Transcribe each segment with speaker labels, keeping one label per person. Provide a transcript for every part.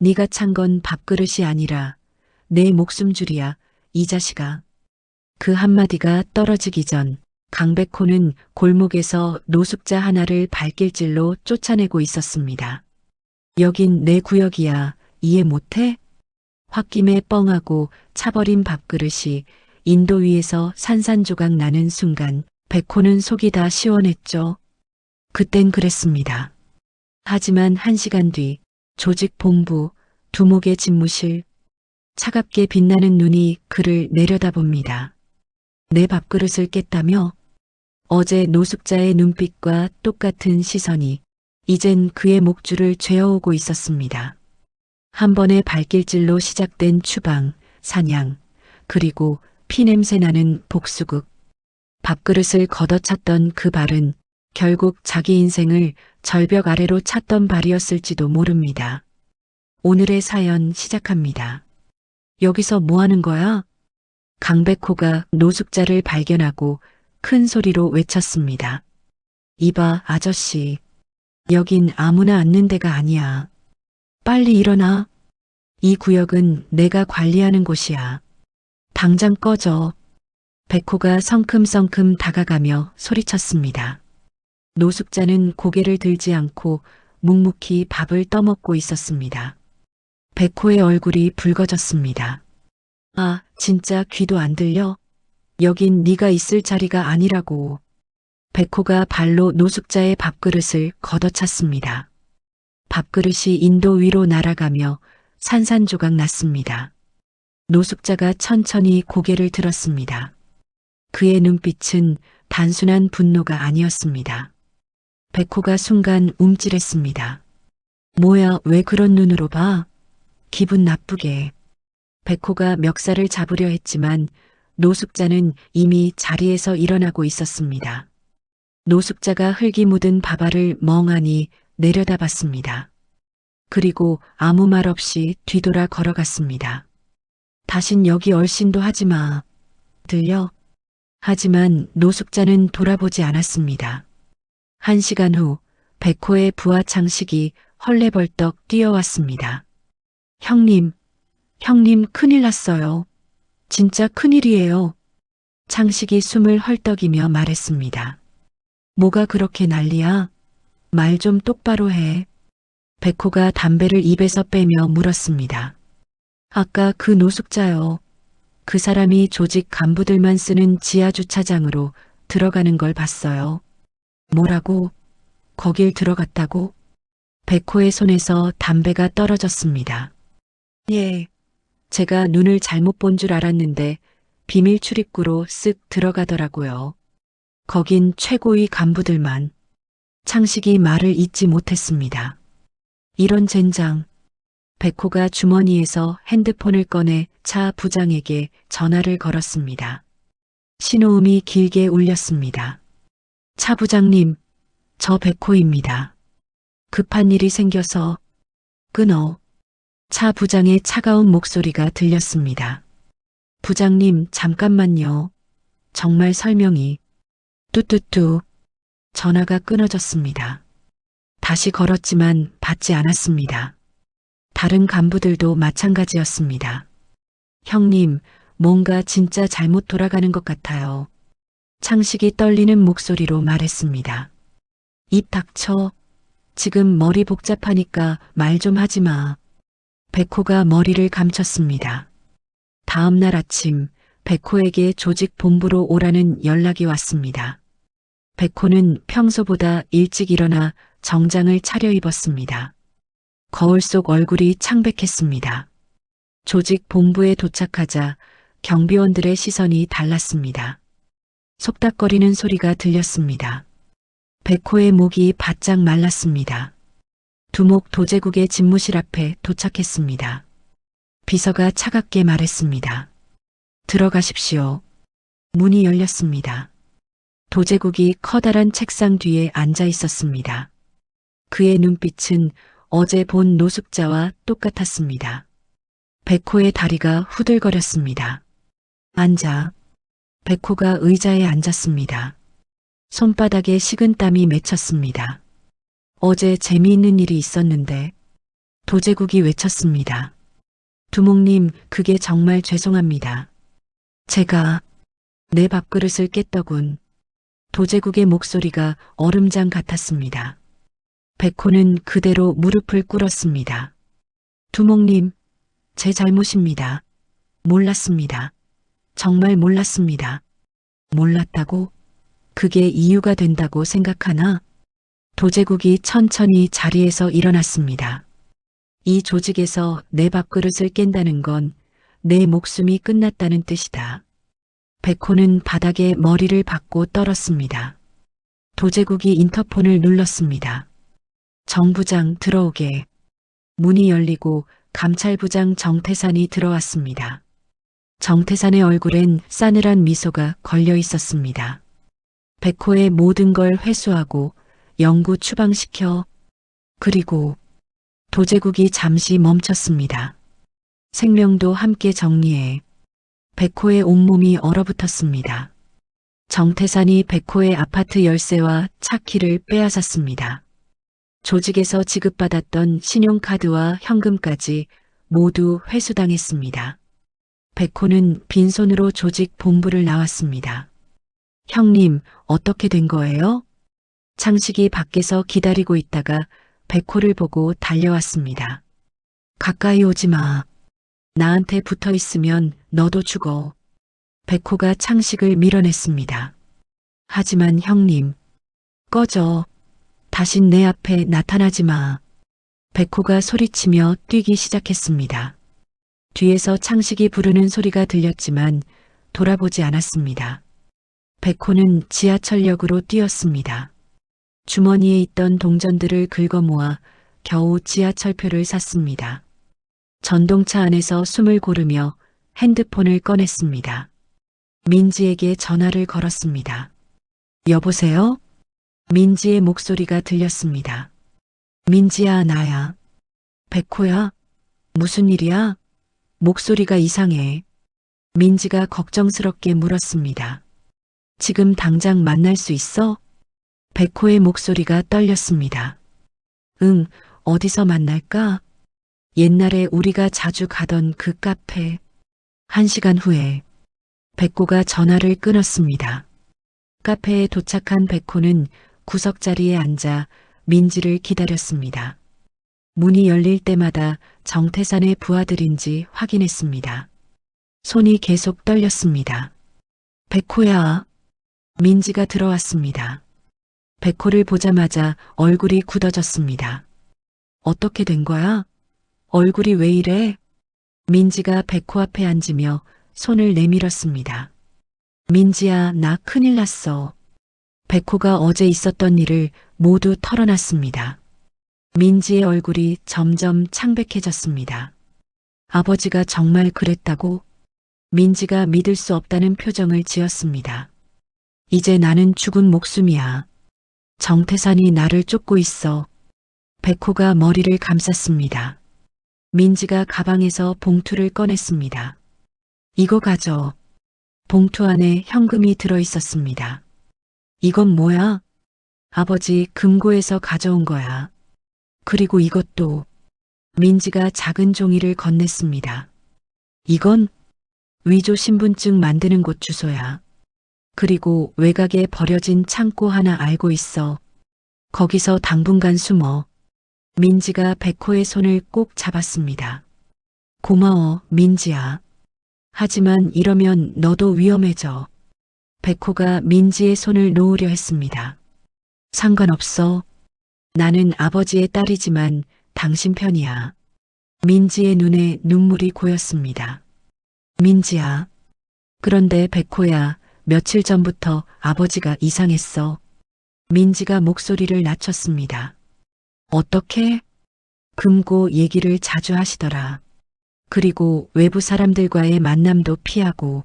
Speaker 1: 네가 찬 건 밥그릇이 아니라 내 목숨줄이야, 이 자식아. 그 한마디가 떨어지기 전 강백호는 골목에서 노숙자 하나를 발길질로 쫓아내고 있었습니다. 여긴 내 구역이야. 이해 못해? 홧김에 뻥하고 차버린 밥그릇이 인도 위에서 산산조각 나는 순간 백호는 속이 다 시원했죠. 그땐 그랬습니다. 하지만 1시간 뒤 조직 본부 두목의 집무실 차갑게 빛나는 눈이 그를 내려다봅니다. 내 밥그릇을 깼다며? 어제 노숙자의 눈빛과 똑같은 시선이 이젠 그의 목줄을 죄어오고 있었습니다. 한 번의 발길질로 시작된 추방, 사냥, 그리고 피냄새 나는 복수극. 밥그릇을 걷어찼던 그 발은 결국 자기 인생을 절벽 아래로 찼던 발이었을지도 모릅니다. 오늘의 사연 시작합니다. 여기서 뭐 하는 거야? 강백호가 노숙자를 발견하고 큰 소리로 외쳤습니다. 이봐, 아저씨. 여긴 아무나 앉는 데가 아니야. 빨리 일어나. 이 구역은 내가 관리하는 곳이야. 당장 꺼져. 백호가 성큼성큼 다가가며 소리쳤습니다. 노숙자는 고개를 들지 않고 묵묵히 밥을 떠먹고 있었습니다. 백호의 얼굴이 붉어졌습니다. 아, 진짜 귀도 안 들려? 여긴 네가 있을 자리가 아니라고. 백호가 발로 노숙자의 밥그릇을 걷어찼습니다. 밥그릇이 인도 위로 날아가며 산산조각 났습니다. 노숙자가 천천히 고개를 들었습니다. 그의 눈빛은 단순한 분노가 아니었습니다. 백호가 순간 움찔했습니다. 뭐야, 왜 그런 눈으로 봐? 기분 나쁘게. 백호가 멱살을 잡으려 했지만 노숙자는 이미 자리에서 일어나고 있었습니다. 노숙자가 흙이 묻은 밥알을 멍하니 내려다봤습니다. 그리고 아무 말 없이 뒤돌아 걸어갔습니다. 다신 여기 얼씬도 하지 마. 들려? 하지만 노숙자는 돌아보지 않았습니다. 1시간 후 백호의 부하 창식이 헐레벌떡 뛰어왔습니다. 형님 큰일 났어요. 진짜 큰일이에요. 창식이 숨을 헐떡이며 말했습니다. 뭐가 그렇게 난리야? 말 좀 똑바로 해. 백호가 담배를 입에서 빼며 물었습니다. 아까 그 노숙자요. 그 사람이 조직 간부들만 쓰는 지하 주차장으로 들어가는 걸 봤어요. 뭐라고? 거길 들어갔다고? 백호의 손에서 담배가 떨어졌습니다. 예. 제가 눈을 잘못 본 줄 알았는데 비밀 출입구로 쓱 들어가더라고요. 거긴 최고위 간부들만. 창식이 말을 잇지 못했습니다. 이런 젠장. 백호가 주머니에서 핸드폰을 꺼내 차 부장에게 전화를 걸었습니다. 신호음이 길게 울렸습니다. 차 부장님, 저 백호입니다. 급한 일이 생겨서 끊어. 차 부장의 차가운 목소리가 들렸습니다. 부장님, 잠깐만요. 정말 설명이. 뚜뚜뚜. 전화가 끊어졌습니다. 다시 걸었지만 받지 않았습니다. 다른 간부들도 마찬가지였습니다. 형님, 뭔가 진짜 잘못 돌아가는 것 같아요. 창식이 떨리는 목소리로 말했습니다. 입 닥쳐. 지금 머리 복잡하니까 말 좀 하지 마. 백호가 머리를 감췄습니다. 다음 날 아침 백호에게 조직 본부로 오라는 연락이 왔습니다. 백호는 평소보다 일찍 일어나 정장을 차려입었습니다. 거울 속 얼굴이 창백했습니다. 조직 본부에 도착하자 경비원들의 시선이 달랐습니다. 속닥거리는 소리가 들렸습니다. 백호의 목이 바짝 말랐습니다. 두목 도제국의 집무실 앞에 도착했습니다. 비서가 차갑게 말했습니다. 들어가십시오. 문이 열렸습니다. 도제국이 커다란 책상 뒤에 앉아 있었습니다. 그의 눈빛은 어제 본 노숙자와 똑같았습니다. 백호의 다리가 후들거렸습니다. 앉아. 백호가 의자에 앉았습니다. 손바닥에 식은땀이 맺혔습니다. 어제 재미있는 일이 있었는데 도제국이 외쳤습니다. 두목님, 그게 정말 죄송합니다. 제가 내 밥그릇을 깼더군. 도제국의 목소리가 얼음장 같았습니다. 백호는 그대로 무릎을 꿇었습니다. 두목님, 제 잘못입니다. 몰랐습니다. 정말 몰랐습니다. 몰랐다고? 그게 이유가 된다고 생각하나? 도제국이 천천히 자리에서 일어났습니다. 이 조직에서 내 밥그릇을 깬다는 건 내 목숨이 끝났다는 뜻이다. 백호는 바닥에 머리를 박고 떨었습니다. 도제국이 인터폰을 눌렀습니다. 정부장 들어오게. 문이 열리고 감찰부장 정태산이 들어왔습니다. 정태산의 얼굴엔 싸늘한 미소가 걸려 있었습니다. 백호의 모든 걸 회수하고 영구 추방시켜. 그리고 도제국이 잠시 멈췄습니다. 생명도 함께 정리해. 백호의 온몸이 얼어붙었습니다. 정태산이 백호의 아파트 열쇠와 차키를 빼앗았습니다. 조직에서 지급받았던 신용카드와 현금까지 모두 회수당했습니다. 백호는 빈손으로 조직 본부를 나왔습니다. 형님, 어떻게 된 거예요? 창식이 밖에서 기다리고 있다가 백호를 보고 달려왔습니다. 가까이 오지 마. 나한테 붙어 있으면 너도 죽어. 백호가 창식을 밀어냈습니다. 하지만 형님, 꺼져. 다신 내 앞에 나타나지 마. 백호가 소리치며 뛰기 시작했습니다. 뒤에서 창식이 부르는 소리가 들렸지만 돌아보지 않았습니다. 백호는 지하철역으로 뛰었습니다. 주머니에 있던 동전들을 긁어모아 겨우 지하철표를 샀습니다. 전동차 안에서 숨을 고르며 핸드폰을 꺼냈습니다. 민지에게 전화를 걸었습니다. 여보세요? 민지의 목소리가 들렸습니다. 민지야, 나야. 백호야? 무슨 일이야? 목소리가 이상해. 민지가 걱정스럽게 물었습니다. 지금 당장 만날 수 있어? 백호의 목소리가 떨렸습니다. 응, 어디서 만날까? 옛날에 우리가 자주 가던 그 카페. 1시간 후에 백호가 전화를 끊었습니다. 카페에 도착한 백호는 구석자리에 앉아 민지를 기다렸습니다. 문이 열릴 때마다 정태산의 부하들인지 확인했습니다. 손이 계속 떨렸습니다. 백호야. 민지가 들어왔습니다. 백호를 보자마자 얼굴이 굳어졌습니다. 어떻게 된 거야? 얼굴이 왜 이래? 민지가 백호 앞에 앉으며 손을 내밀었습니다. 민지야, 나 큰일 났어. 백호가 어제 있었던 일을 모두 털어놨습니다. 민지의 얼굴이 점점 창백해졌습니다. 아버지가 정말 그랬다고? 민지가 믿을 수 없다는 표정을 지었습니다. 이제 나는 죽은 목숨이야. 정태산이 나를 쫓고 있어. 백호가 머리를 감쌌습니다. 민지가 가방에서 봉투를 꺼냈습니다. 이거 가져. 봉투 안에 현금이 들어 있었습니다. 이건 뭐야? 아버지 금고에서 가져온 거야. 그리고 이것도. 민지가 작은 종이를 건넸습니다. 이건 위조 신분증 만드는 곳 주소야. 그리고 외곽에 버려진 창고 하나 알고 있어. 거기서 당분간 숨어. 민지가 백호의 손을 꼭 잡았습니다. 고마워, 민지야. 하지만 이러면 너도 위험해져. 백호가 민지의 손을 놓으려 했습니다. 상관없어. 나는 아버지의 딸이지만 당신 편이야. 민지의 눈에 눈물이 고였습니다. 민지야. 그런데 백호야, 며칠 전부터 아버지가 이상했어. 민지가 목소리를 낮췄습니다. 어떻게? 금고 얘기를 자주 하시더라. 그리고 외부 사람들과의 만남도 피하고.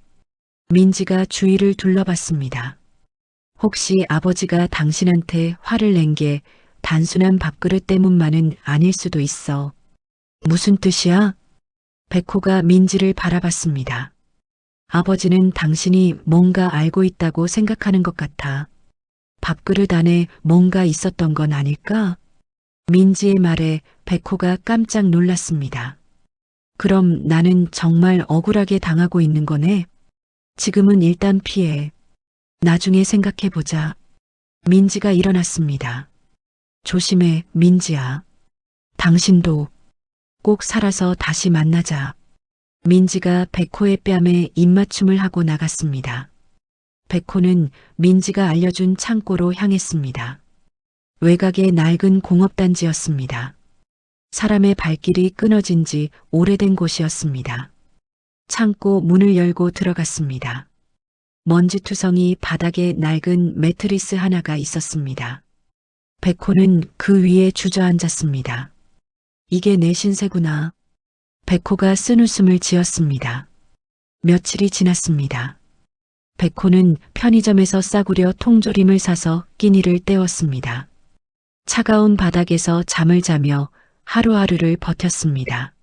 Speaker 1: 민지가 주위를 둘러봤습니다. 혹시 아버지가 당신한테 화를 낸 게 단순한 밥그릇 때문만은 아닐 수도 있어. 무슨 뜻이야? 백호가 민지를 바라봤습니다. 아버지는 당신이 뭔가 알고 있다고 생각하는 것 같아. 밥그릇 안에 뭔가 있었던 건 아닐까? 민지의 말에 백호가 깜짝 놀랐습니다. 그럼 나는 정말 억울하게 당하고 있는 거네. 지금은 일단 피해. 나중에 생각해보자. 민지가 일어났습니다. 조심해, 민지야. 당신도 꼭 살아서 다시 만나자. 민지가 백호의 뺨에 입맞춤을 하고 나갔습니다. 백호는 민지가 알려준 창고로 향했습니다. 외곽의 낡은 공업단지였습니다. 사람의 발길이 끊어진 지 오래된 곳이었습니다. 창고 문을 열고 들어갔습니다. 먼지투성이 바닥에 낡은 매트리스 하나가 있었습니다. 백호는 그 위에 주저앉았습니다. 이게 내 신세구나. 백호가 쓴웃음을 지었습니다. 며칠이 지났습니다. 백호는 편의점에서 싸구려 통조림을 사서 끼니를 때웠습니다. 차가운 바닥에서 잠을 자며 하루하루를 버텼습니다.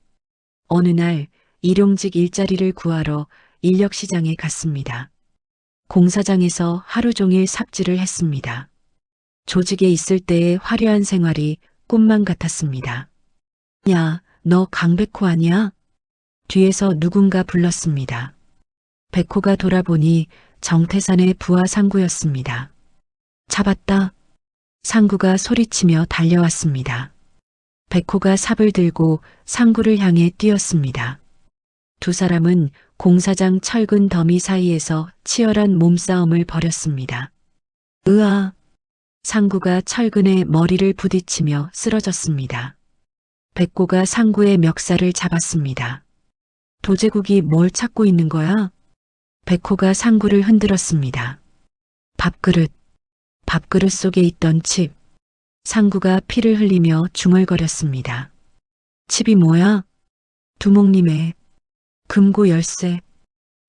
Speaker 1: 어느 날 일용직 일자리를 구하러 인력시장에 갔습니다. 공사장에서 하루 종일 삽질을 했습니다. 조직에 있을 때의 화려한 생활이 꿈만 같았습니다. 야, 너 강백호 아니야? 뒤에서 누군가 불렀습니다. 백호가 돌아보니 정태산의 부하 상구였습니다. 잡았다. 상구가 소리치며 달려왔습니다. 백호가 삽을 들고 상구를 향해 뛰었습니다. 두 사람은 공사장 철근 더미 사이에서 치열한 몸싸움을 벌였습니다. 으아! 상구가 철근에 머리를 부딪히며 쓰러졌습니다. 백호가 상구의 멱살을 잡았습니다. 도제국이 뭘 찾고 있는 거야? 백호가 상구를 흔들었습니다. 밥그릇 속에 있던 칩. 상구가 피를 흘리며 중얼거렸습니다. 칩이 뭐야? 두목님의 금고 열쇠.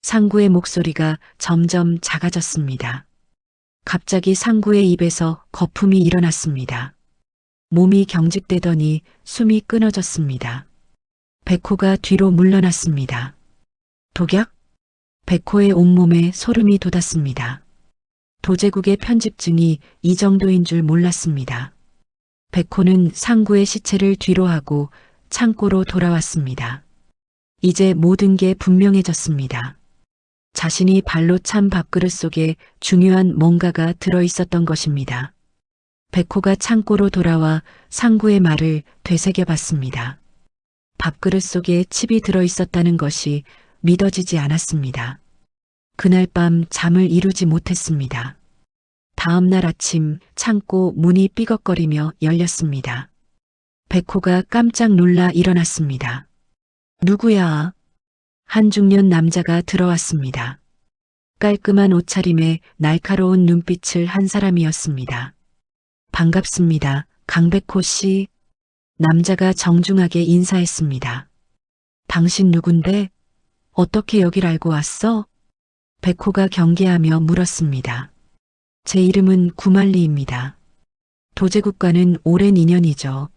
Speaker 1: 상구의 목소리가 점점 작아졌습니다. 갑자기 상구의 입에서 거품이 일어났습니다. 몸이 경직되더니 숨이 끊어졌습니다. 백호가 뒤로 물러났습니다. 독약? 백호의 온몸에 소름이 돋았습니다. 도제국의 편집증이 이 정도인 줄 몰랐습니다. 백호는 상구의 시체를 뒤로하고 창고로 돌아왔습니다. 이제 모든 게 분명해졌습니다. 자신이 발로 찬 밥그릇 속에 중요한 뭔가가 들어있었던 것입니다. 백호가 창고로 돌아와 상구의 말을 되새겨봤습니다. 밥그릇 속에 칩이 들어있었다는 것이 믿어지지 않았습니다. 그날 밤 잠을 이루지 못했습니다. 다음 날 아침 창고 문이 삐걱거리며 열렸습니다. 백호가 깜짝 놀라 일어났습니다. 누구야? 한 중년 남자가 들어왔습니다. 깔끔한 옷차림에 날카로운 눈빛을 한 사람이었습니다. 반갑습니다. 강백호 씨. 남자가 정중하게 인사했습니다. 당신 누군데? 어떻게 여길 알고 왔어? 백호가 경계하며 물었습니다. 제 이름은 구만리입니다. 도제국과는 오랜 인연이죠.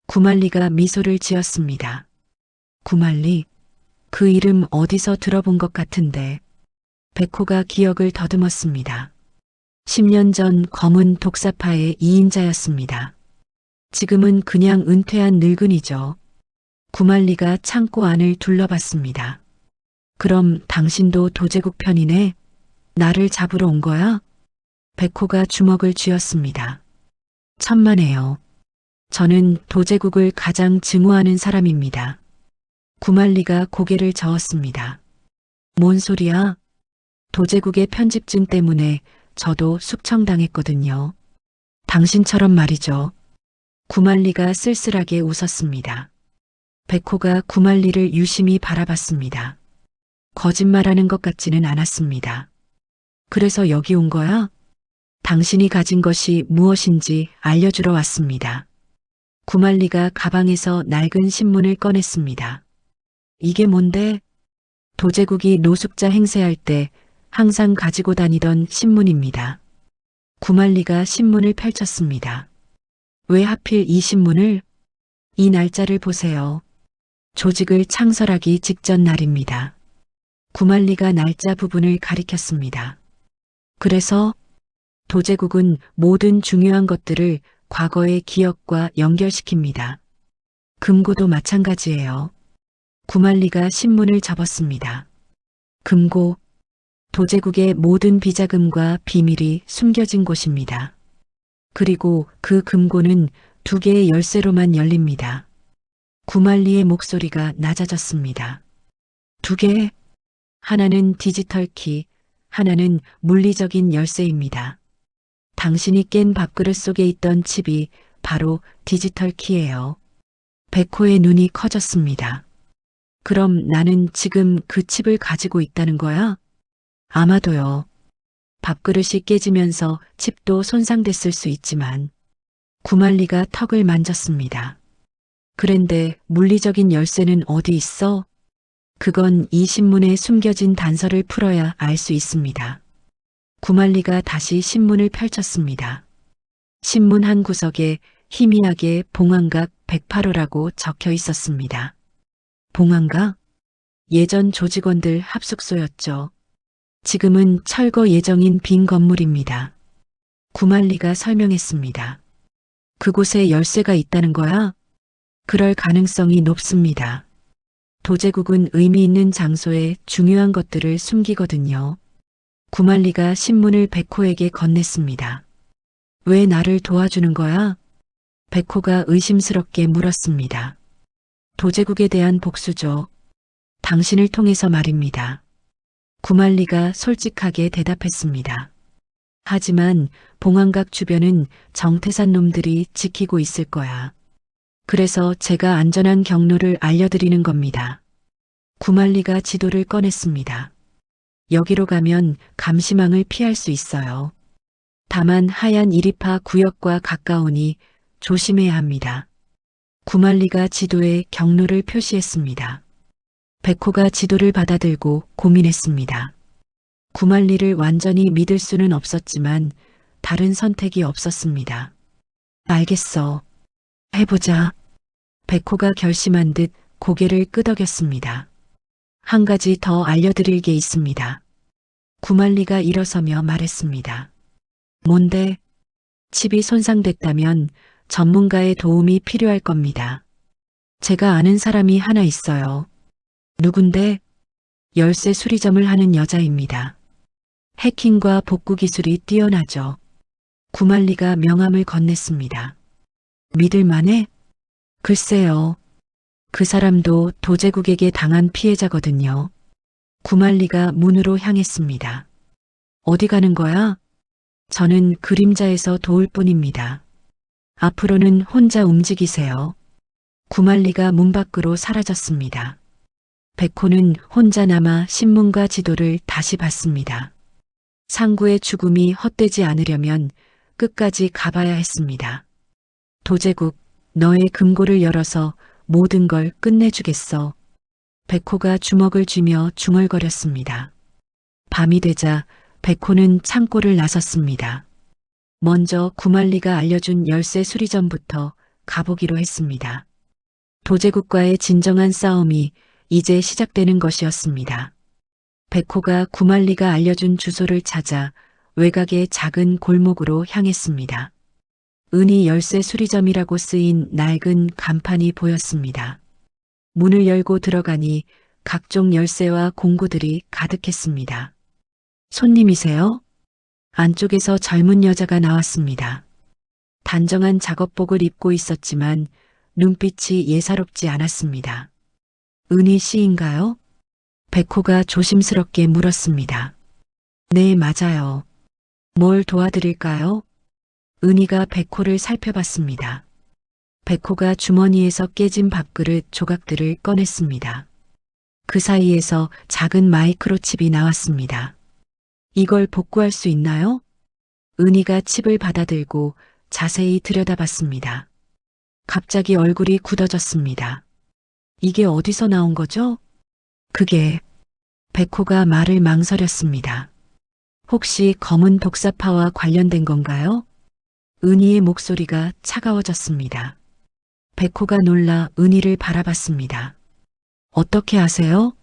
Speaker 1: 구만리가 미소를 지었습니다. 구만리? 그 이름 어디서 들어본 것 같은데. 백호가 기억을 더듬었습니다. 10년 전 검은 독사파의 2인자였습니다. 지금은 그냥 은퇴한 늙은이죠. 구만리가 창고 안을 둘러봤습니다. 그럼 당신도 도제국 편이네? 나를 잡으러 온 거야? 백호가 주먹을 쥐었습니다. 천만에요. 저는 도제국을 가장 증오하는 사람입니다. 구만리가 고개를 저었습니다. 뭔 소리야? 도제국의 편집증 때문에 저도 숙청당했거든요. 당신처럼 말이죠. 구만리가 쓸쓸하게 웃었습니다. 백호가 구만리를 유심히 바라봤습니다. 거짓말하는 것 같지는 않았습니다. 그래서 여기 온 거야? 당신이 가진 것이 무엇인지 알려주러 왔습니다. 구만리가 가방에서 낡은 신문을 꺼냈습니다. 이게 뭔데? 도제국이 노숙자 행세할 때 항상 가지고 다니던 신문입니다. 구만리가 신문을 펼쳤습니다. 왜 하필 이 신문을? 이 날짜를 보세요. 조직을 창설하기 직전 날입니다. 구만리가 날짜 부분을 가리켰습니다. 그래서 도제국은 모든 중요한 것들을 과거의 기억과 연결시킵니다. 금고도 마찬가지예요. 구만리가 신문을 접었습니다. 금고, 도제국의 모든 비자금과 비밀이 숨겨진 곳입니다. 그리고 그 금고는 2개의 열쇠로만 열립니다. 구만리의 목소리가 낮아졌습니다. 2개, 하나는 디지털 키, 하나는 물리적인 열쇠입니다. 당신이 깬 밥그릇 속에 있던 칩이 바로 디지털 키예요. 백호의 눈이 커졌습니다. 그럼 나는 지금 그 칩을 가지고 있다는 거야? 아마도요. 밥그릇이 깨지면서 칩도 손상됐을 수 있지만. 구만리가 턱을 만졌습니다. 그런데 물리적인 열쇠는 어디 있어? 그건 이 신문에 숨겨진 단서를 풀어야 알 수 있습니다. 구만리가 다시 신문을 펼쳤습니다. 신문 한 구석에 희미하게 봉황각 108호라고 적혀 있었습니다. 봉황각? 예전 조직원들 합숙소였죠. 지금은 철거 예정인 빈 건물입니다. 구만리가 설명했습니다. 그곳에 열쇠가 있다는 거야? 그럴 가능성이 높습니다. 도제국은 의미 있는 장소에 중요한 것들을 숨기거든요. 구만리가 신문을 백호에게 건넸습니다. 왜 나를 도와주는 거야? 백호가 의심스럽게 물었습니다. 도제국에 대한 복수죠. 당신을 통해서 말입니다. 구만리가 솔직하게 대답했습니다. 하지만 봉황각 주변은 정태산 놈들이 지키고 있을 거야. 그래서 제가 안전한 경로를 알려드리는 겁니다. 구만리가 지도를 꺼냈습니다. 여기로 가면 감시망을 피할 수 있어요. 다만 하얀 이리파 구역과 가까우니 조심해야 합니다. 구만리가 지도에 경로를 표시했습니다. 백호가 지도를 받아들고 고민했습니다. 구만리를 완전히 믿을 수는 없었지만 다른 선택이 없었습니다. 알겠어. 해보자. 백호가 결심한 듯 고개를 끄덕였습니다. 한 가지 더 알려드릴 게 있습니다. 구만리가 일어서며 말했습니다. 뭔데? 칩이 손상됐다면 전문가의 도움이 필요할 겁니다. 제가 아는 사람이 하나 있어요. 누군데? 열쇠 수리점을 하는 여자입니다. 해킹과 복구 기술이 뛰어나죠. 구만리가 명함을 건넸습니다. 믿을만해? 글쎄요. 그 사람도 도제국에게 당한 피해자거든요. 구만리가 문으로 향했습니다. 어디 가는 거야? 저는 그림자에서 도울 뿐입니다. 앞으로는 혼자 움직이세요. 구만리가 문 밖으로 사라졌습니다. 백호는 혼자 남아 신문과 지도를 다시 봤습니다. 상구의 죽음이 헛되지 않으려면 끝까지 가봐야 했습니다. 도제국, 너의 금고를 열어서 모든 걸 끝내주겠어. 백호가 주먹을 쥐며 중얼거렸습니다. 밤이 되자 백호는 창고를 나섰습니다. 먼저 구만리가 알려준 열쇠 수리점부터 가보기로 했습니다. 도제국과의 진정한 싸움이 이제 시작되는 것이었습니다. 백호가 구만리가 알려준 주소를 찾아 외곽의 작은 골목으로 향했습니다. 은희 열쇠 수리점이라고 쓰인 낡은 간판이 보였습니다. 문을 열고 들어가니 각종 열쇠와 공구들이 가득했습니다. 손님이세요? 안쪽에서 젊은 여자가 나왔습니다. 단정한 작업복을 입고 있었지만 눈빛이 예사롭지 않았습니다. 은희 씨인가요? 백호가 조심스럽게 물었습니다. 네, 맞아요. 뭘 도와드릴까요? 은희가 백호를 살펴봤습니다. 백호가 주머니에서 깨진 밥그릇 조각들을 꺼냈습니다. 그 사이에서 작은 마이크로칩이 나왔습니다. 이걸 복구할 수 있나요? 은희가 칩을 받아들고 자세히 들여다봤습니다. 갑자기 얼굴이 굳어졌습니다. 이게 어디서 나온 거죠? 그게 백호가 말을 망설였습니다. 혹시 검은 독사파와 관련된 건가요? 은희의 목소리가 차가워졌습니다. 백호가 놀라 은희를 바라봤습니다. 어떻게 아세요?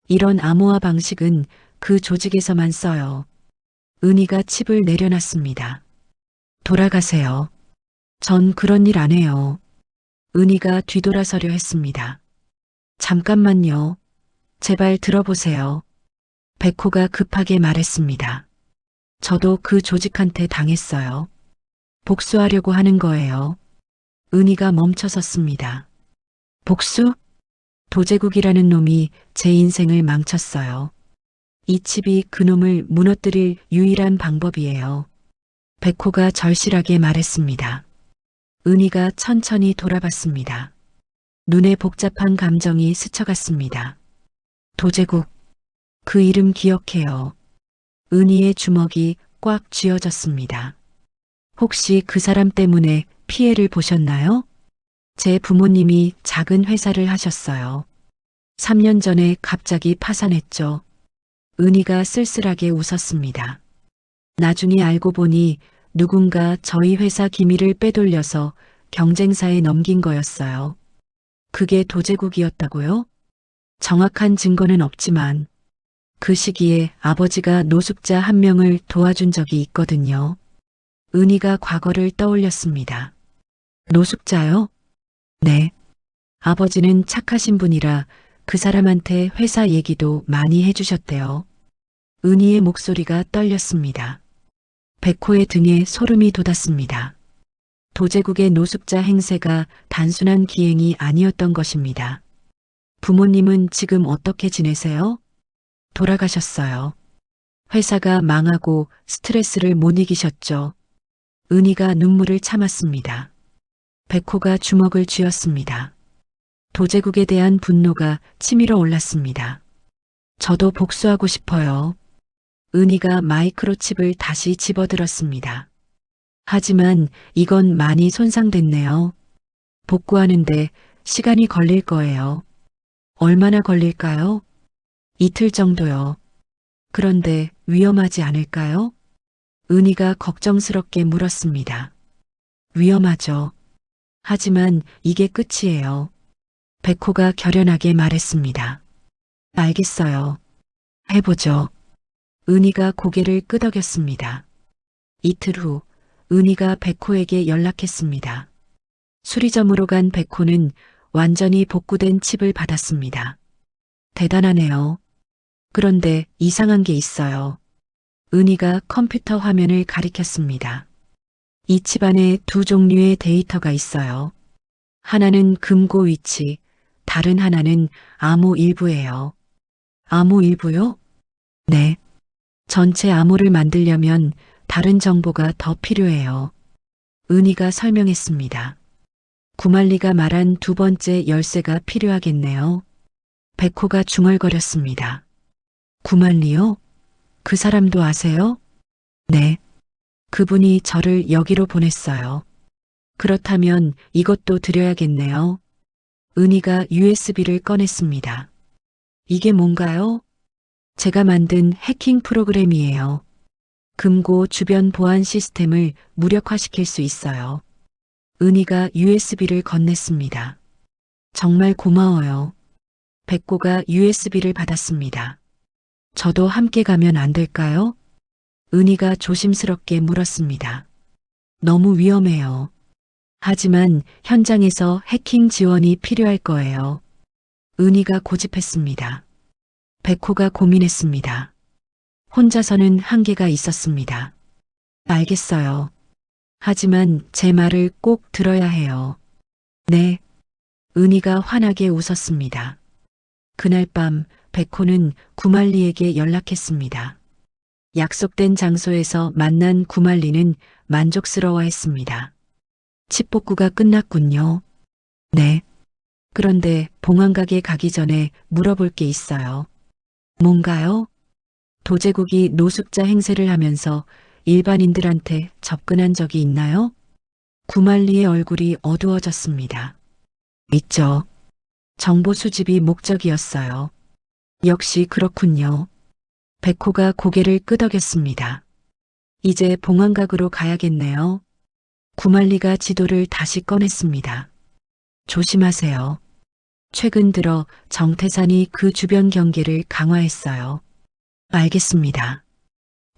Speaker 1: 이런 암호화 방식은 그 조직에서만 써요. 은희가 칩을 내려놨습니다. 돌아가세요. 전 그런 일 안 해요. 은희가 뒤돌아서려 했습니다. 잠깐만요. 제발 들어보세요. 백호가 급하게 말했습니다. 저도 그 조직한테 당했어요. 복수하려고 하는 거예요. 은희가 멈춰섰습니다. 복수? 도제국이라는 놈이 제 인생을 망쳤어요. 이 칩이 그놈을 무너뜨릴 유일한 방법이에요. 백호가 절실하게 말했습니다. 은희가 천천히 돌아봤습니다. 눈에 복잡한 감정이 스쳐갔습니다. 도제국. 그 이름 기억해요. 은희의 주먹이 꽉 쥐어졌습니다. 혹시 그 사람 때문에 피해를 보셨나요? 제 부모님이 작은 회사를 하셨어요. 3년 전에 갑자기 파산했죠. 은희가 쓸쓸하게 웃었습니다. 나중에 알고 보니 누군가 저희 회사 기밀을 빼돌려서 경쟁사에 넘긴 거였어요. 그게 도제국이었다고요? 정확한 증거는 없지만 그 시기에 아버지가 노숙자 한 명을 도와준 적이 있거든요. 은희가 과거를 떠올렸습니다. 노숙자요? 네. 아버지는 착하신 분이라 그 사람한테 회사 얘기도 많이 해주셨대요. 은희의 목소리가 떨렸습니다. 백호의 등에 소름이 돋았습니다. 도제국의 노숙자 행세가 단순한 기행이 아니었던 것입니다. 부모님은 지금 어떻게 지내세요? 돌아가셨어요. 회사가 망하고 스트레스를 못 이기셨죠. 은희가 눈물을 참았습니다. 백호가 주먹을 쥐었습니다. 도제국에 대한 분노가 치밀어 올랐습니다. 저도 복수하고 싶어요. 은희가 마이크로칩을 다시 집어들었습니다. 하지만 이건 많이 손상됐네요. 복구하는데 시간이 걸릴 거예요. 얼마나 걸릴까요? 이틀 정도요. 그런데 위험하지 않을까요? 은희가 걱정스럽게 물었습니다. 위험하죠. 하지만 이게 끝이에요. 백호가 결연하게 말했습니다. 알겠어요. 해보죠. 은희가 고개를 끄덕였습니다. 이틀 후 은희가 백호에게 연락했습니다. 수리점으로 간 백호는 완전히 복구된 칩을 받았습니다. 대단하네요. 그런데 이상한 게 있어요. 은희가 컴퓨터 화면을 가리켰습니다. 이 칩 안에 두 종류의 데이터가 있어요. 하나는 금고 위치, 다른 하나는 암호 일부예요. 암호 일부요? 네. 전체 암호를 만들려면 다른 정보가 더 필요해요. 은희가 설명했습니다. 구말리가 말한 두 번째 열쇠가 필요하겠네요. 백호가 중얼거렸습니다. 구말리요? 그 사람도 아세요? 네. 그분이 저를 여기로 보냈어요. 그렇다면 이것도 드려야겠네요. 은희가 USB를 꺼냈습니다. 이게 뭔가요? 제가 만든 해킹 프로그램이에요. 금고 주변 보안 시스템을 무력화시킬 수 있어요. 은희가 USB를 건넸습니다. 정말 고마워요. 백호가 USB를 받았습니다. 저도 함께 가면 안 될까요? 은희가 조심스럽게 물었습니다. 너무 위험해요. 하지만 현장에서 해킹 지원이 필요할 거예요. 은희가 고집했습니다. 백호가 고민했습니다. 혼자서는 한계가 있었습니다. 알겠어요. 하지만 제 말을 꼭 들어야 해요. 네. 은희가 환하게 웃었습니다. 그날 밤 백호는 구말리에게 연락했습니다. 약속된 장소에서 만난 구말리는 만족스러워했습니다. 칩복구가 끝났군요. 네. 그런데 봉황각에 가기 전에 물어볼 게 있어요. 뭔가요? 도제국이 노숙자 행세를 하면서 일반인들한테 접근한 적이 있나요? 구말리의 얼굴이 어두워졌습니다. 있죠. 정보 수집이 목적이었어요. 역시 그렇군요. 백호가 고개를 끄덕였습니다. 이제 봉황각으로 가야겠네요. 구말리가 지도를 다시 꺼냈습니다. 조심하세요. 최근 들어 정태산이 그 주변 경계를 강화했어요. 알겠습니다.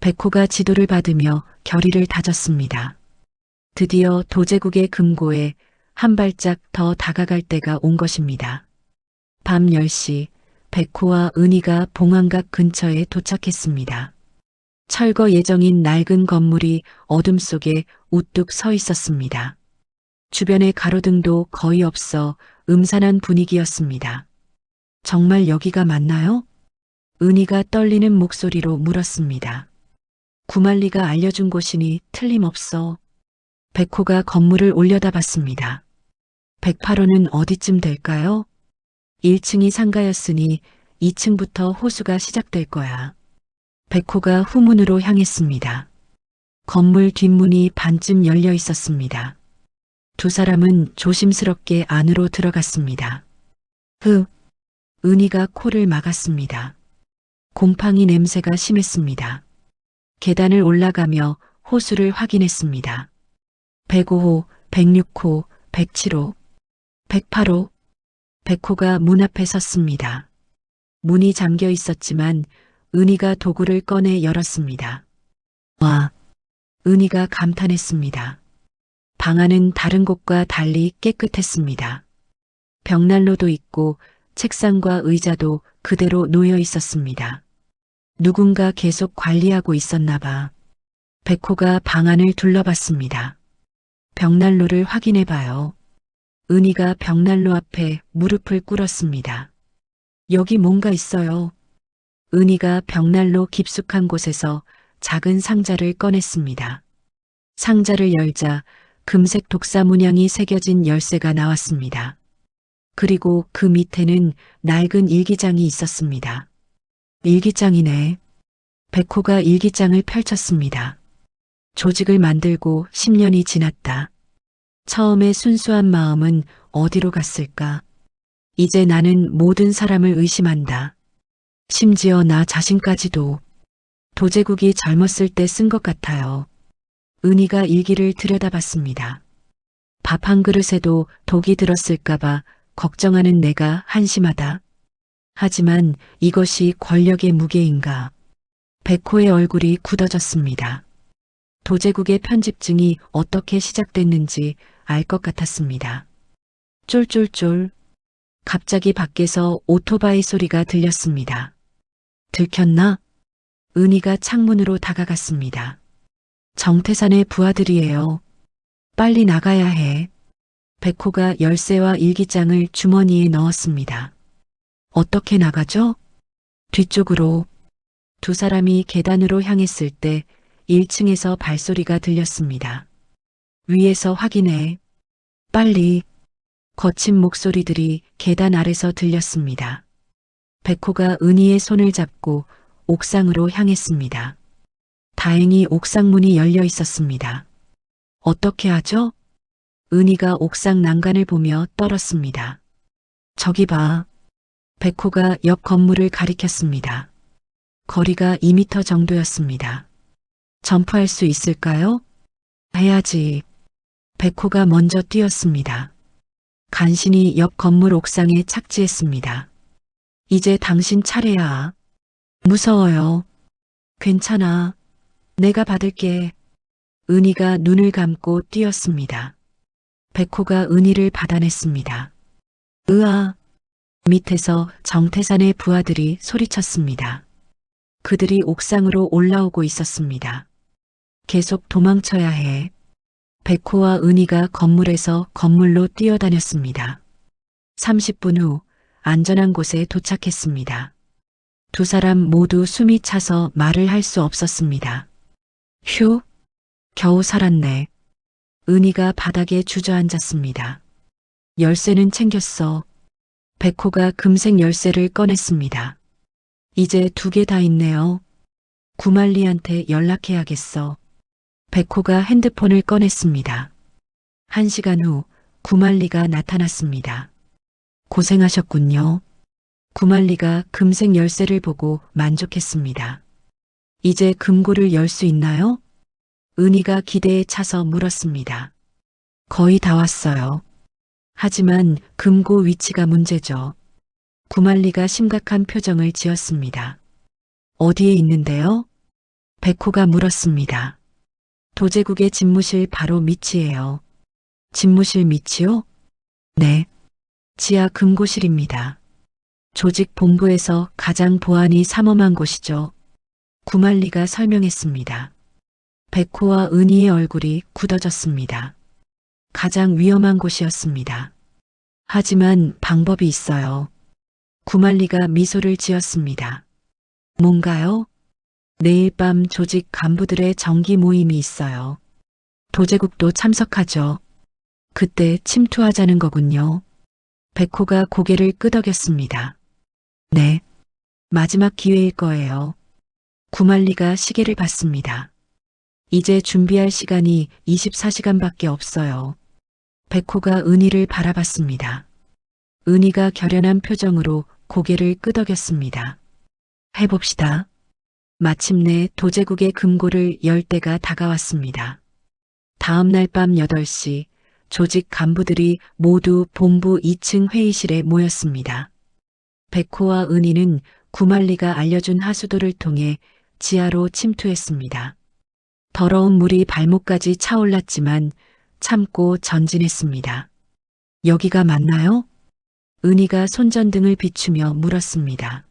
Speaker 1: 백호가 지도를 받으며 결의를 다졌습니다. 드디어 도제국의 금고에 한 발짝 더 다가갈 때가 온 것입니다. 밤 10시 백호와 은희가 봉황각 근처에 도착했습니다. 철거 예정인 낡은 건물이 어둠 속에 우뚝 서 있었습니다. 주변에 가로등도 거의 없어 음산한 분위기였습니다. 정말 여기가 맞나요? 은희가 떨리는 목소리로 물었습니다. 구만리가 알려준 곳이니 틀림없어. 백호가 건물을 올려다봤습니다. 108호는 어디쯤 될까요? 1층이 상가였으니 2층부터 호수가 시작될 거야. 백호가 후문으로 향했습니다. 건물 뒷문이 반쯤 열려 있었습니다. 두 사람은 조심스럽게 안으로 들어갔습니다. 은희가 코를 막았습니다. 곰팡이 냄새가 심했습니다. 계단을 올라가며 호수를 확인했습니다. 105호, 106호, 107호, 108호. 백호가 문 앞에 섰습니다. 문이 잠겨 있었지만 은희가 도구를 꺼내 열었습니다. 와, 은희가 감탄했습니다. 방 안은 다른 곳과 달리 깨끗했습니다. 벽난로도 있고 책상과 의자도 그대로 놓여 있었습니다. 누군가 계속 관리하고 있었나 봐. 백호가 방 안을 둘러봤습니다. 벽난로를 확인해 봐요. 은희가 벽난로 앞에 무릎을 꿇었습니다. 여기 뭔가 있어요. 은희가 벽난로 깊숙한 곳에서 작은 상자를 꺼냈습니다. 상자를 열자 금색 독사 문양이 새겨진 열쇠가 나왔습니다. 그리고 그 밑에는 낡은 일기장이 있었습니다. 일기장이네. 백호가 일기장을 펼쳤습니다. 조직을 만들고 10년이 지났다. 처음에 순수한 마음은 어디로 갔을까? 이제 나는 모든 사람을 의심한다. 심지어 나 자신까지도. 도제국이 젊었을 때 쓴 것 같아요. 은희가 일기를 들여다봤습니다. 밥 한 그릇에도 독이 들었을까봐 걱정하는 내가 한심하다. 하지만 이것이 권력의 무게인가? 백호의 얼굴이 굳어졌습니다. 도제국의 편집증이 어떻게 시작됐는지 알 것 같았습니다. 쫄쫄쫄. 갑자기 밖에서 오토바이 소리가 들렸습니다. 들켰나? 은희가 창문으로 다가갔습니다. 정태산의 부하들이에요. 빨리 나가야 해. 백호가 열쇠와 일기장을 주머니에 넣었습니다. 어떻게 나가죠? 뒤쪽으로. 두 사람이 계단으로 향했을 때 1층에서 발소리가 들렸습니다. 위에서 확인해. 빨리. 거친 목소리들이 계단 아래서 들렸습니다. 백호가 은희의 손을 잡고 옥상으로 향했습니다. 다행히 옥상 문이 열려 있었습니다. 어떻게 하죠? 은희가 옥상 난간을 보며 떨었습니다. 저기 봐. 백호가 옆 건물을 가리켰습니다. 거리가 2m 정도였습니다. 점프할 수 있을까요? 해야지. 백호가 먼저 뛰었습니다. 간신히 옆 건물 옥상에 착지했습니다. 이제 당신 차례야. 무서워요. 괜찮아. 내가 받을게. 은희가 눈을 감고 뛰었습니다. 백호가 은희를 받아냈습니다. 으아. 밑에서 정태산의 부하들이 소리쳤습니다. 그들이 옥상으로 올라오고 있었습니다. 계속 도망쳐야 해. 백호와 은희가 건물에서 건물로 뛰어다녔습니다. 30분 후 안전한 곳에 도착했습니다. 두 사람 모두 숨이 차서 말을 할 수 없었습니다. 휴, 겨우 살았네. 은희가 바닥에 주저앉았습니다. 열쇠는 챙겼어. 백호가 금색 열쇠를 꺼냈습니다. 이제 2개 다 있네요. 구만리한테 연락해야겠어. 백호가 핸드폰을 꺼냈습니다. 1시간 후 구만리가 나타났습니다. 고생하셨군요. 구만리가 금색 열쇠를 보고 만족했습니다. 이제 금고를 열 수 있나요? 은희가 기대에 차서 물었습니다. 거의 다 왔어요. 하지만 금고 위치가 문제죠. 구만리가 심각한 표정을 지었습니다. 어디에 있는데요? 백호가 물었습니다. 도제국의 집무실 바로 밑이에요. 집무실 밑이요? 네. 지하 금고실입니다. 조직 본부에서 가장 보안이 삼엄한 곳이죠. 구만리가 설명했습니다. 백호와 은희의 얼굴이 굳어졌습니다. 가장 위험한 곳이었습니다. 하지만 방법이 있어요. 구만리가 미소를 지었습니다. 뭔가요? 내일 밤 조직 간부들의 정기 모임이 있어요. 도제국도 참석하죠. 그때 침투하자는 거군요. 백호가 고개를 끄덕였습니다. 네. 마지막 기회일 거예요. 구만리가 시계를 봤습니다. 이제 준비할 시간이 24시간밖에 없어요. 백호가 은희를 바라봤습니다. 은희가 결연한 표정으로 고개를 끄덕였습니다. 해봅시다. 마침내 도제국의 금고를 열 때가 다가왔습니다. 다음 날 밤 8시 조직 간부들이 모두 본부 2층 회의실에 모였습니다. 백호와 은희는 구만리가 알려준 하수도를 통해 지하로 침투했습니다. 더러운 물이 발목까지 차올랐지만 참고 전진했습니다. 여기가 맞나요? 은희가 손전등을 비추며 물었습니다.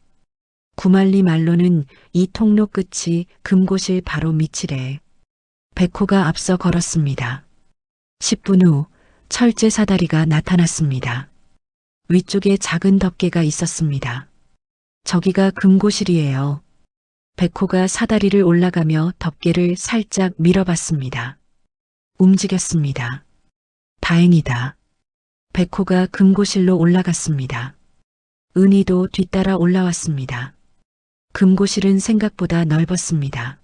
Speaker 1: 구만리 말로는 이 통로 끝이 금고실 바로 밑이래. 백호가 앞서 걸었습니다. 10분 후 철제 사다리가 나타났습니다. 위쪽에 작은 덮개가 있었습니다. 저기가 금고실이에요. 백호가 사다리를 올라가며 덮개를 살짝 밀어봤습니다. 움직였습니다. 다행이다. 백호가 금고실로 올라갔습니다. 은희도 뒤따라 올라왔습니다. 금고실은 생각보다 넓었습니다.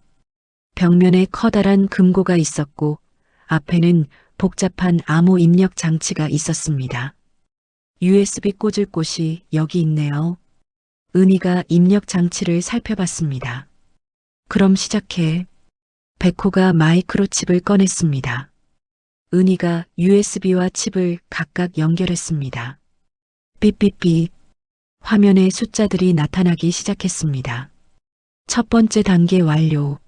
Speaker 1: 벽면에 커다란 금고가 있었고 앞에는 복잡한 암호 입력 장치가 있었습니다. USB 꽂을 곳이 여기 있네요. 은희가 입력 장치를 살펴봤습니다. 그럼 시작해. 백호가 마이크로칩을 꺼냈습니다. 은희가 USB와 칩을 각각 연결했습니다. 삐삐삐. 화면에 숫자들이 나타나기 시작했습니다. 첫 번째 단계 완료.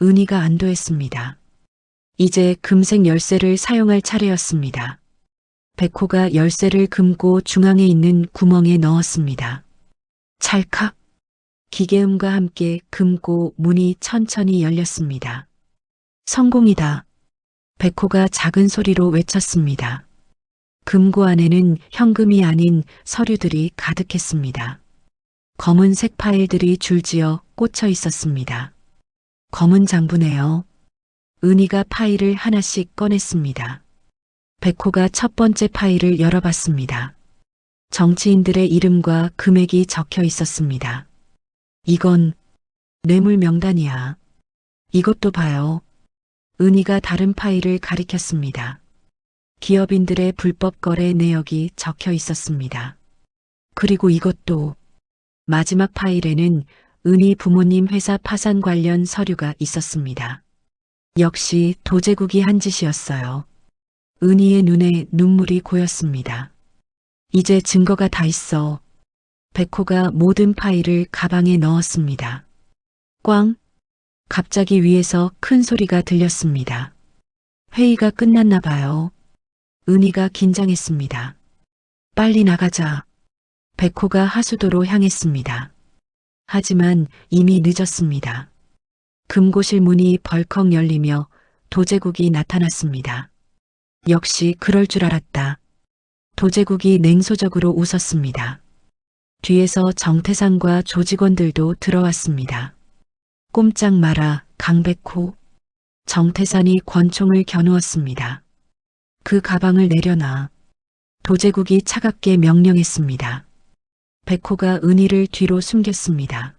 Speaker 1: 은희가 안도했습니다. 이제 금색 열쇠를 사용할 차례였습니다. 백호가 열쇠를 금고 중앙에 있는 구멍에 넣었습니다. 찰칵. 기계음과 함께 금고 문이 천천히 열렸습니다. 성공이다. 백호가 작은 소리로 외쳤습니다. 금고 안에는 현금이 아닌 서류들이 가득했습니다. 검은색 파일들이 줄지어 꽂혀 있었습니다. 검은 장부네요. 은희가 파일을 하나씩 꺼냈습니다. 백호가 첫 번째 파일을 열어봤습니다. 정치인들의 이름과 금액이 적혀 있었습니다. 이건 뇌물 명단이야. 이것도 봐요. 은희가 다른 파일을 가리켰습니다. 기업인들의 불법 거래 내역이 적혀 있었습니다. 그리고 이것도 마지막 파일에는 은희 부모님 회사 파산 관련 서류가 있었습니다. 역시 도제국이 한 짓이었어요. 은희의 눈에 눈물이 고였습니다. 이제 증거가 다 있어. 백호가 모든 파일을 가방에 넣었습니다. 꽝! 갑자기 위에서 큰 소리가 들렸습니다. 회의가 끝났나 봐요. 은희가 긴장했습니다. 빨리 나가자. 백호가 하수도로 향했습니다. 하지만 이미 늦었습니다. 금고실 문이 벌컥 열리며 도제국이 나타났습니다. 역시 그럴 줄 알았다. 도제국이 냉소적으로 웃었습니다. 뒤에서 정태산과 조직원들도 들어왔습니다. 꼼짝 마라, 강백호. 정태산이 권총을 겨누었습니다. 그 가방을 내려놔. 도제국이 차갑게 명령했습니다. 백호가 은희를 뒤로 숨겼습니다.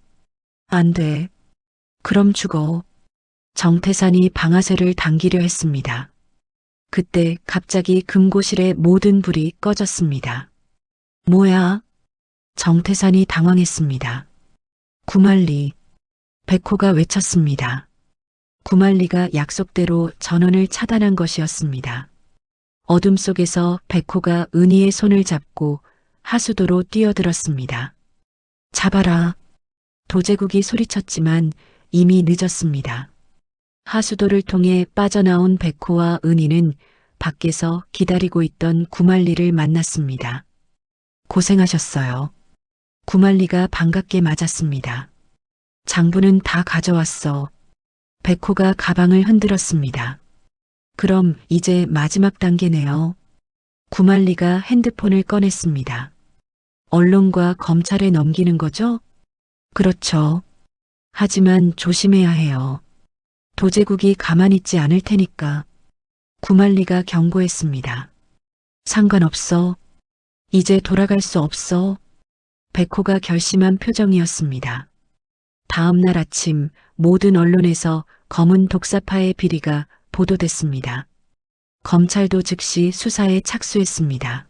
Speaker 1: 안 돼. 그럼 죽어. 정태산이 방아쇠를 당기려 했습니다. 그때 갑자기 금고실의 모든 불이 꺼졌습니다. 뭐야? 정태산이 당황했습니다. 구만리. 백호가 외쳤습니다. 구만리가 약속대로 전원을 차단한 것이었습니다. 어둠 속에서 백호가 은희의 손을 잡고 하수도로 뛰어들었습니다. 잡아라. 도제국이 소리쳤지만 이미 늦었습니다. 하수도를 통해 빠져나온 백호와 은희는 밖에서 기다리고 있던 구만리를 만났습니다. 고생하셨어요. 구만리가 반갑게 맞았습니다. 장부는 다 가져왔어. 백호가 가방을 흔들었습니다. 그럼 이제 마지막 단계네요. 구만리가 핸드폰을 꺼냈습니다. 언론과 검찰에 넘기는 거죠? 그렇죠. 하지만 조심해야 해요. 도제국이 가만히 있지 않을 테니까. 구만리가 경고했습니다. 상관없어. 이제 돌아갈 수 없어. 백호가 결심한 표정이었습니다. 다음 날 아침 모든 언론에서 검은 독사파의 비리가 보도됐습니다. 검찰도 즉시 수사에 착수했습니다.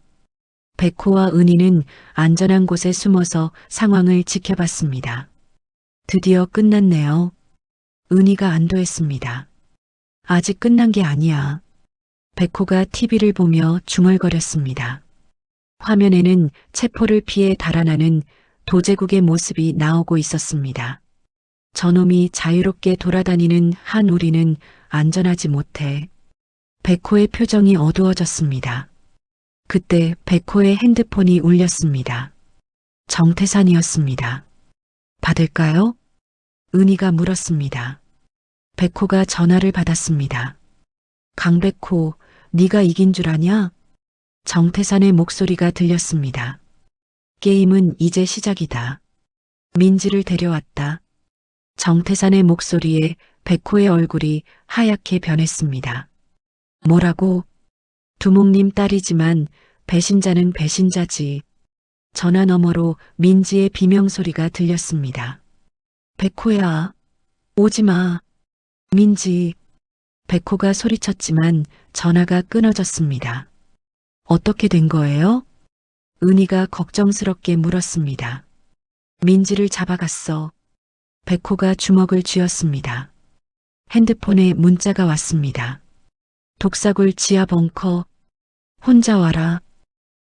Speaker 1: 백호와 은희는 안전한 곳에 숨어서 상황을 지켜봤습니다. 드디어 끝났네요. 은희가 안도했습니다. 아직 끝난 게 아니야. 백호가 TV를 보며 중얼거렸습니다. 화면에는 체포를 피해 달아나는 도제국의 모습이 나오고 있었습니다. 저놈이 자유롭게 돌아다니는 한 우리는 안전하지 못해. 백호의 표정이 어두워졌습니다. 그때 백호의 핸드폰이 울렸습니다. 정태산이었습니다. 받을까요? 은희가 물었습니다. 백호가 전화를 받았습니다. 강백호, 네가 이긴 줄 아냐? 정태산의 목소리가 들렸습니다. 게임은 이제 시작이다. 민지를 데려왔다. 정태산의 목소리에 백호의 얼굴이 하얗게 변했습니다. 뭐라고? 두목님 딸이지만 배신자는 배신자지. 전화 너머로 민지의 비명소리가 들렸습니다. 백호야, 오지마. 민지. 백호가 소리쳤지만 전화가 끊어졌습니다. 어떻게 된 거예요? 은희가 걱정스럽게 물었습니다. 민지를 잡아갔어. 백호가 주먹을 쥐었습니다. 핸드폰에 문자가 왔습니다. 독사굴 지하 벙커. 혼자 와라.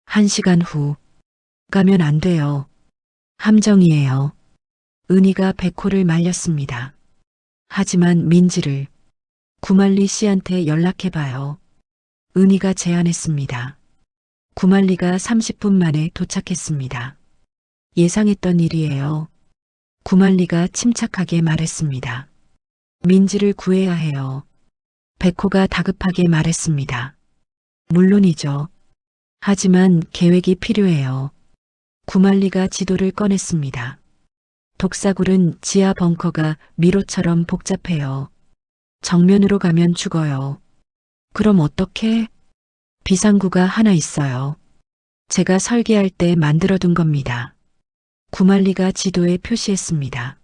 Speaker 1: 1시간 후. 가면 안 돼요. 함정이에요. 은희가 백호를 말렸습니다. 하지만 민지를 구만리 씨한테 연락해봐요. 은희가 제안했습니다. 구만리가 30분 만에 도착했습니다. 예상했던 일이에요. 구만리가 침착하게 말했습니다. 민지를 구해야 해요. 백호가 다급하게 말했습니다. 물론이죠. 하지만 계획이 필요해요. 구만리가 지도를 꺼냈습니다. 독사굴은 지하 벙커가 미로처럼 복잡해요. 정면으로 가면 죽어요. 그럼 어떻게? 비상구가 하나 있어요. 제가 설계할 때 만들어둔 겁니다. 구만리가 지도에 표시했습니다.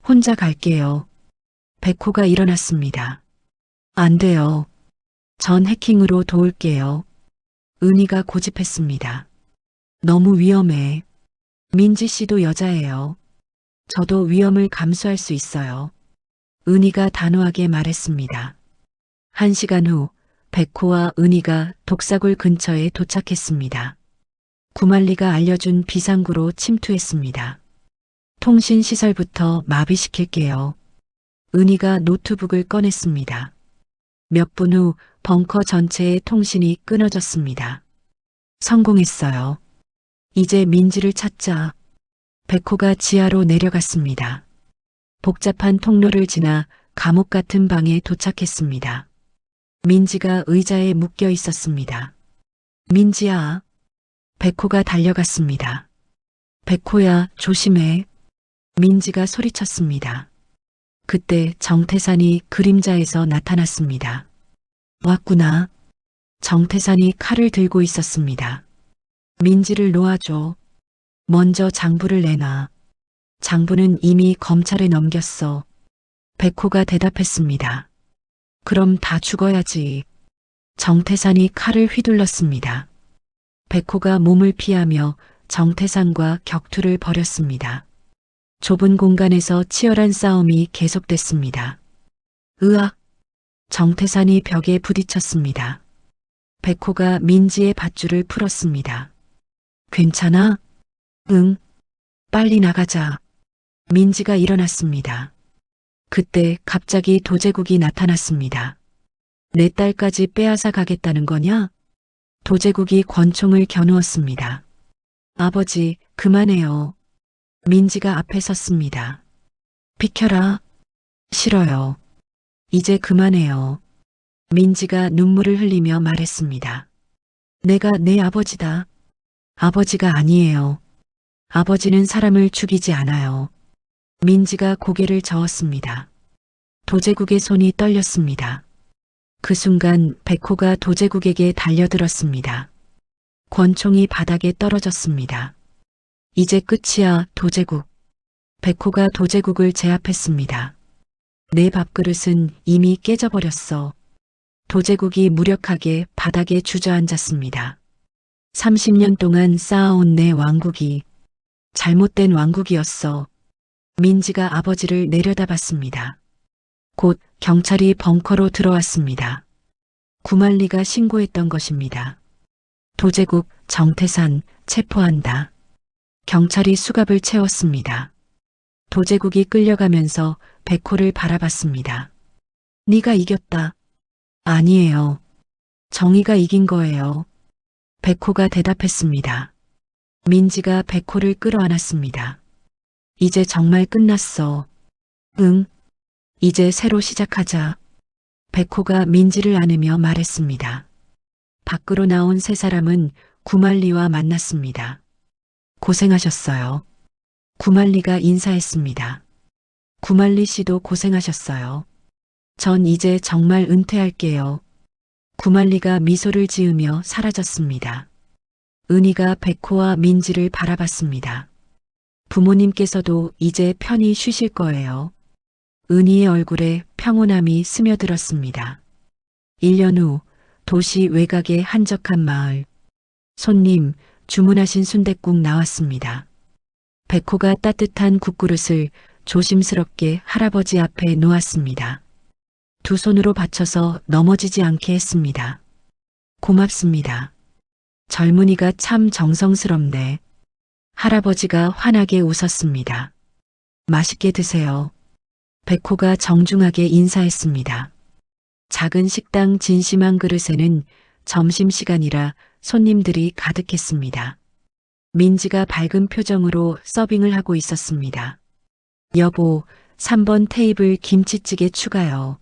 Speaker 1: 혼자 갈게요. 백호가 일어났습니다. 안 돼요. 전 해킹으로 도울게요. 은희가 고집했습니다. 너무 위험해. 민지 씨도 여자예요. 저도 위험을 감수할 수 있어요. 은희가 단호하게 말했습니다. 1시간 후 백호와 은희가 독사굴 근처에 도착했습니다. 구만리가 알려준 비상구로 침투했습니다. 통신시설부터 마비시킬게요. 은희가 노트북을 꺼냈습니다. 몇 분 후 벙커 전체의 통신이 끊어졌습니다. 성공했어요. 이제 민지를 찾자. 백호가 지하로 내려갔습니다. 복잡한 통로를 지나 감옥 같은 방에 도착했습니다. 민지가 의자에 묶여 있었습니다. 민지야. 백호가 달려갔습니다. 백호야, 조심해. 민지가 소리쳤습니다. 그때 정태산이 그림자에서 나타났습니다. 왔구나. 정태산이 칼을 들고 있었습니다. 민지를 놓아줘. 먼저 장부를 내놔. 장부는 이미 검찰에 넘겼어. 백호가 대답했습니다. 그럼 다 죽어야지. 정태산이 칼을 휘둘렀습니다. 백호가 몸을 피하며 정태산과 격투를 벌였습니다. 좁은 공간에서 치열한 싸움이 계속됐습니다. 으악! 정태산이 벽에 부딪혔습니다. 백호가 민지의 밧줄을 풀었습니다. 괜찮아? 응. 빨리 나가자. 민지가 일어났습니다. 그때 갑자기 도제국이 나타났습니다. 내 딸까지 빼앗아 가겠다는 거냐? 도제국이 권총을 겨누었습니다. 아버지, 그만해요. 민지가 앞에 섰습니다. 비켜라. 싫어요. 이제 그만해요. 민지가 눈물을 흘리며 말했습니다. 내가 내 아버지다. 아버지가 아니에요. 아버지는 사람을 죽이지 않아요. 민지가 고개를 저었습니다. 도제국의 손이 떨렸습니다. 그 순간 백호가 도제국에게 달려들었습니다. 권총이 바닥에 떨어졌습니다. 이제 끝이야, 도제국. 백호가 도제국을 제압했습니다. 내 밥그릇은 이미 깨져버렸어. 도제국이 무력하게 바닥에 주저앉았습니다. 30년 동안 쌓아온 내 왕국이 잘못된 왕국이었어. 민지가 아버지를 내려다봤습니다. 곧 경찰이 벙커로 들어왔습니다. 구만리가 신고했던 것입니다. 도제국, 정태산, 체포한다. 경찰이 수갑을 채웠습니다. 도제국이 끌려가면서 백호를 바라봤습니다. 네가 이겼다. 아니에요. 정의가 이긴 거예요. 백호가 대답했습니다. 민지가 백호를 끌어안았습니다. 이제 정말 끝났어. 응. 이제 새로 시작하자. 백호가 민지를 안으며 말했습니다. 밖으로 나온 세 사람은 구만리와 만났습니다. 고생하셨어요. 구만리가 인사했습니다. 구만리 씨도 고생하셨어요. 전 이제 정말 은퇴할게요. 구만리가 미소를 지으며 사라졌습니다. 은희가 백호와 민지를 바라봤습니다. 부모님께서도 이제 편히 쉬실 거예요. 은희의 얼굴에 평온함이 스며들었습니다. 1년 후 도시 외곽의 한적한 마을. 손님, 주문하신 순댓국 나왔습니다. 백호가 따뜻한 국그릇을 조심스럽게 할아버지 앞에 놓았습니다. 두 손으로 받쳐서 넘어지지 않게 했습니다. 고맙습니다. 젊은이가 참 정성스럽네. 할아버지가 환하게 웃었습니다. 맛있게 드세요. 백호가 정중하게 인사했습니다. 작은 식당 진심한 그릇에는 점심시간이라 손님들이 가득했습니다. 민지가 밝은 표정으로 서빙을 하고 있었습니다. 여보, 3번 테이블 김치찌개 추가요.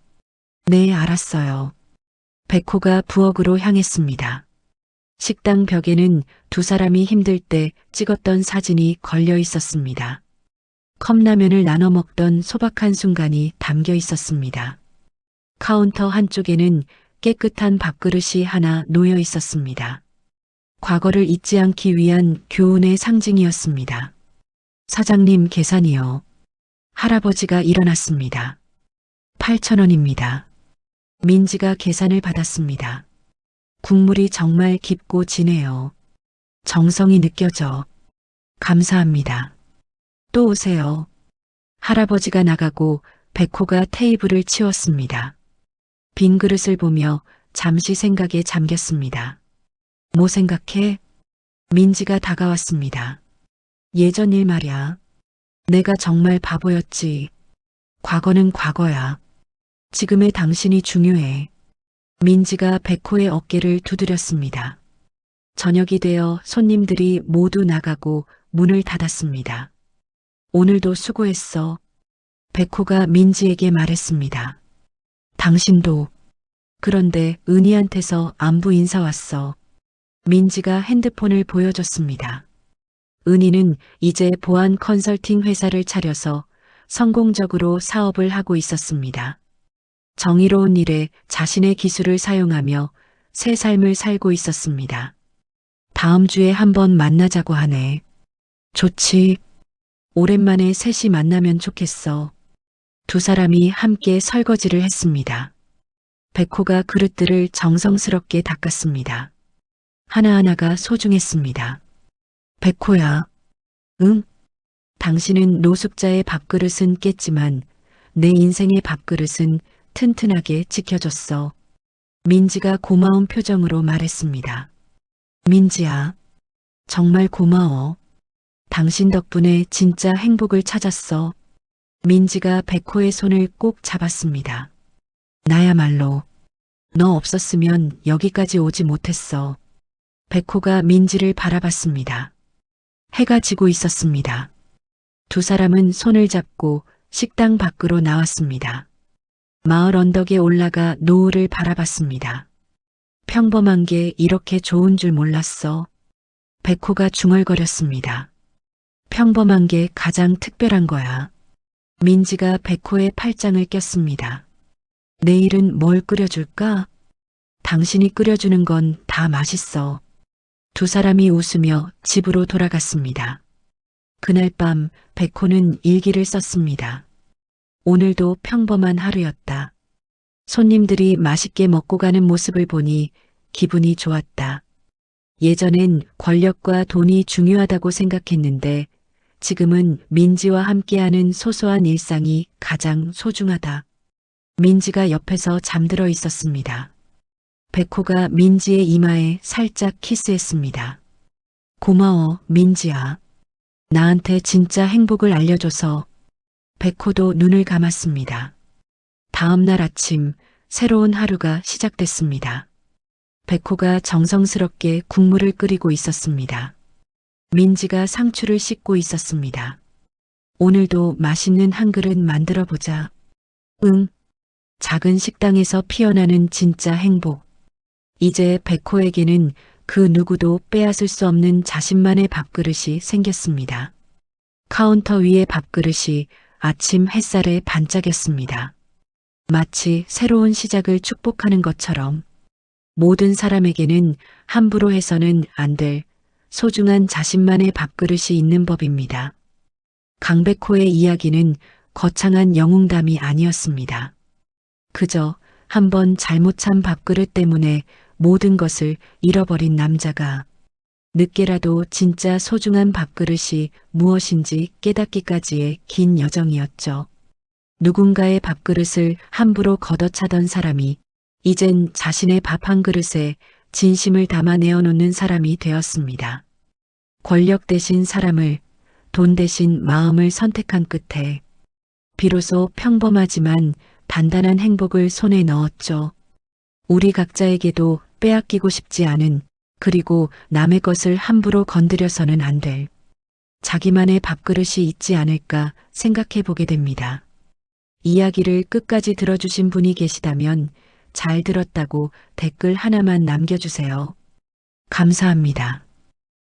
Speaker 1: 네, 알았어요. 백호가 부엌으로 향했습니다. 식당 벽에는 두 사람이 힘들 때 찍었던 사진이 걸려 있었습니다. 컵라면을 나눠 먹던 소박한 순간이 담겨 있었습니다. 카운터 한쪽에는 깨끗한 밥그릇이 하나 놓여 있었습니다. 과거를 잊지 않기 위한 교훈의 상징이었습니다. 사장님 계산이요. 할아버지가 일어났습니다. 8,000원입니다. 민지가 계산을 받았습니다. 국물이 정말 깊고 진해요. 정성이 느껴져. 감사합니다. 또 오세요. 할아버지가 나가고 백호가 테이블을 치웠습니다. 빈 그릇을 보며 잠시 생각에 잠겼습니다. 뭐 생각해? 민지가 다가왔습니다. 예전 일 말이야. 내가 정말 바보였지. 과거는 과거야. 지금의 당신이 중요해. 민지가 백호의 어깨를 두드렸습니다. 저녁이 되어 손님들이 모두 나가고 문을 닫았습니다. 오늘도 수고했어. 백호가 민지에게 말했습니다. 당신도. 그런데 은희한테서 안부 인사 왔어. 민지가 핸드폰을 보여줬습니다. 은희는 이제 보안 컨설팅 회사를 차려서 성공적으로 사업을 하고 있었습니다. 정의로운 일에 자신의 기술을 사용하며 새 삶을 살고 있었습니다. 다음 주에 한번 만나자고 하네. 좋지. 오랜만에 셋이 만나면 좋겠어. 두 사람이 함께 설거지를 했습니다. 백호가 그릇들을 정성스럽게 닦았습니다. 하나하나가 소중했습니다. 백호야. 응? 당신은 노숙자의 밥그릇은 깼지만 내 인생의 밥그릇은 튼튼하게 지켜줬어. 민지가 고마운 표정으로 말했습니다. 민지야, 정말 고마워. 당신 덕분에 진짜 행복을 찾았어. 민지가 백호의 손을 꼭 잡았습니다. 나야말로 너 없었으면 여기까지 오지 못했어. 백호가 민지를 바라봤습니다. 해가 지고 있었습니다. 두 사람은 손을 잡고 식당 밖으로 나왔습니다. 마을 언덕에 올라가 노을을 바라봤습니다. 평범한 게 이렇게 좋은 줄 몰랐어. 백호가 중얼거렸습니다. 평범한 게 가장 특별한 거야. 민지가 백호의 팔짱을 꼈습니다. 내일은 뭘 끓여줄까? 당신이 끓여주는 건 다 맛있어. 두 사람이 웃으며 집으로 돌아갔습니다. 그날 밤 백호는 일기를 썼습니다. 오늘도 평범한 하루였다. 손님들이 맛있게 먹고 가는 모습을 보니 기분이 좋았다. 예전엔 권력과 돈이 중요하다고 생각했는데 지금은 민지와 함께하는 소소한 일상이 가장 소중하다. 민지가 옆에서 잠들어 있었습니다. 백호가 민지의 이마에 살짝 키스했습니다. 고마워, 민지야. 나한테 진짜 행복을 알려줘서. 백호도 눈을 감았습니다. 다음 날 아침 새로운 하루가 시작됐습니다. 백호가 정성스럽게 국물을 끓이고 있었습니다. 민지가 상추를 씻고 있었습니다. 오늘도 맛있는 한 그릇 만들어 보자. 응. 작은 식당에서 피어나는 진짜 행복. 이제 백호에게는 그 누구도 빼앗을 수 없는 자신만의 밥그릇이 생겼습니다. 카운터 위의 밥그릇이 아침 햇살에 반짝였습니다. 마치 새로운 시작을 축복하는 것처럼 모든 사람에게는 함부로 해서는 안 될 소중한 자신만의 밥그릇이 있는 법입니다. 강백호의 이야기는 거창한 영웅담이 아니었습니다. 그저 한번 잘못 찬 밥그릇 때문에 모든 것을 잃어버린 남자가 늦게라도 진짜 소중한 밥그릇이 무엇인지 깨닫기까지의 긴 여정이었죠. 누군가의 밥그릇을 함부로 걷어차던 사람이 이젠 자신의 밥 한 그릇에 진심을 담아 내어놓는 사람이 되었습니다. 권력 대신 사람을, 돈 대신 마음을 선택한 끝에 비로소 평범하지만 단단한 행복을 손에 넣었죠. 우리 각자에게도 빼앗기고 싶지 않은, 그리고 남의 것을 함부로 건드려서는 안 될 자기만의 밥그릇이 있지 않을까 생각해 보게 됩니다. 이야기를 끝까지 들어주신 분이 계시다면 잘 들었다고 댓글 하나만 남겨주세요. 감사합니다.